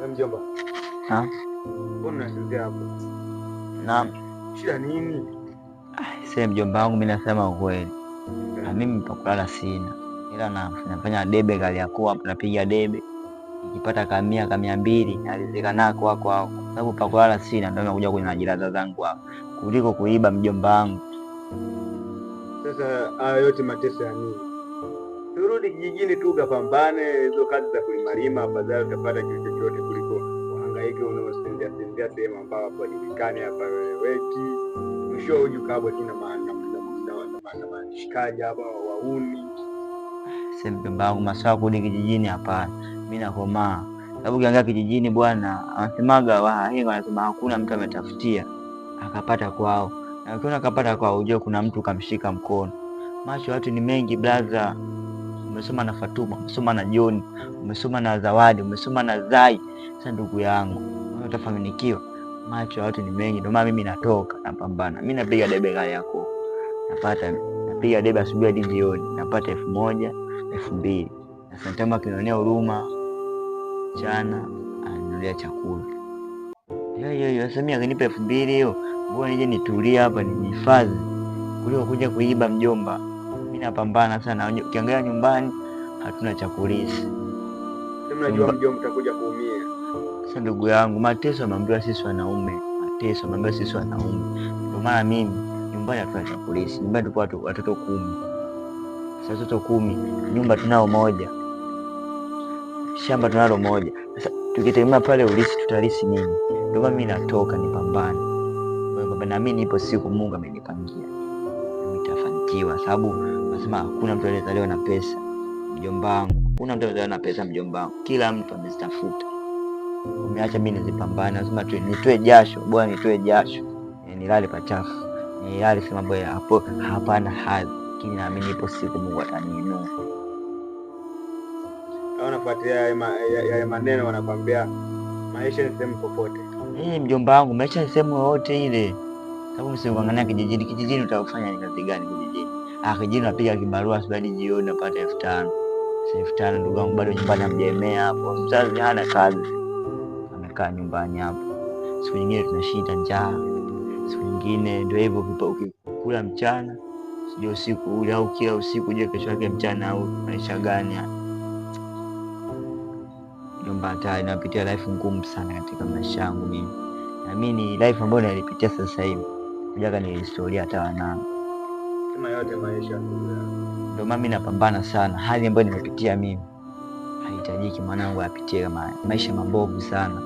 Mjomba. Naam. Mbona unashuhudia hapo? Naam. Shida nini? Sasa mjomba wangu, mimi nasema ukweli. Mimi pa kulala sina. Ila nafanya debe Kariakoo hapo, napiga debe. Nikipata kamia 200 nalizika nako hapo. Sababu pa kulala sina, ndio nakuja kwenye majirani zangu hapo. Kuliko kuiba mjomba wangu. Sasa haya yote mateso ya nini? Turudi kijijini tu ukapambane hizo kazi za kulimalima, afadhali utapata kitu chochote kuliko uhangaike unaosinzia sehemu ambayo hapajulikani, hapaeleweki. Mwisho uje ukabwa tu na mashikaji hapa wauni. Sasa mjomba wangu, maswala kurudi kijijini hapana. Mimi nakomaa. Sababu ukiangalia kijijini bwana, anasemaga wahenga wanasema hakuna mtu ametafutia akapata kwao. Na ukiona akapata kwao, ujue kuna mtu kamshika mkono. Macho watu ni mengi blaza. Umesoma na Fatuma, umesoma na John, umesoma na Zawadi, umesoma na Zai. Sasa ndugu yangu, utafanikiwa. Macho ya watu ni mengi, ndio maana mimi natoka napambana. Mimi napiga debe Kariakoo. Napiga debe asubuhi hadi jioni, napata 1000, 2000. Sasa nitama kinionea huruma chana aninunulia chakula. Yo, sasa mimi akinipa 2000 hiyo, mbona nije nitulie hapa nijihifadhi kuliko kuja kuiba mjomba. Mimi napambana sana. Ukiangalia nyumbani hatuna chakulisi. Unajua mjomba utakuja kuumia. Sasa ndugu yangu, mateso ameambiwa sisi wanaume. Ndio maana mimi nyumbani hatuna chakulisi. Nyumbani tupo watoto 10. Sasa watoto 10, nyumba tunao moja. Shamba tunalo moja. Sasa tukitegemea pale ulisi tutalisi nini? Ndio maana mimi natoka nipambane. Na mimi nipo siku Mungu amenipangia. Nitafanikiwa sababu nasema hakuna mtu aliyezaliwa na pesa mjomba wangu. Hakuna mtu aliyezaliwa na pesa mjomba wangu. Kila mtu amezitafuta. Umeacha mimi nizipambane. Nasema tu nitoe jasho, bwana nitoe jasho. Nilale pachafu. Nilale sema bwana hapo hapana hadhi. Lakini naamini ipo siku Mungu ataniinua. Unafuatia ya maneno wanakwambia maisha ni sehemu popote. Mjomba wangu, maisha ni sehemu yote ile. Sababu msingangania kijijini. Kijijini utafanya ni kazi gani kijijini? Kijijini napiga kibarua asubuhi jioni napata 5000. Sasa 5000 ndugu wangu, bado nyumbani hamjaemea hapo. Mzazi hana kazi. Amekaa nyumbani hapo. Siku nyingine tunashinda njaa. Siku nyingine ndio hivyo, ukikula mchana sio usiku ule, au kila usiku je kesho yake mchana, au maisha gani haya? Mjomba, hata inapitia life ngumu sana katika maisha yangu mimi. Na mimi ni life ambayo nilipitia sasa hivi. Kujaga ni historia hata wanangu. Kama yote maisha. Ndio maana mimi napambana sana. Hali ambayo nimepitia mimi haihitajiki mwanangu apitie kama maisha mabovu sana.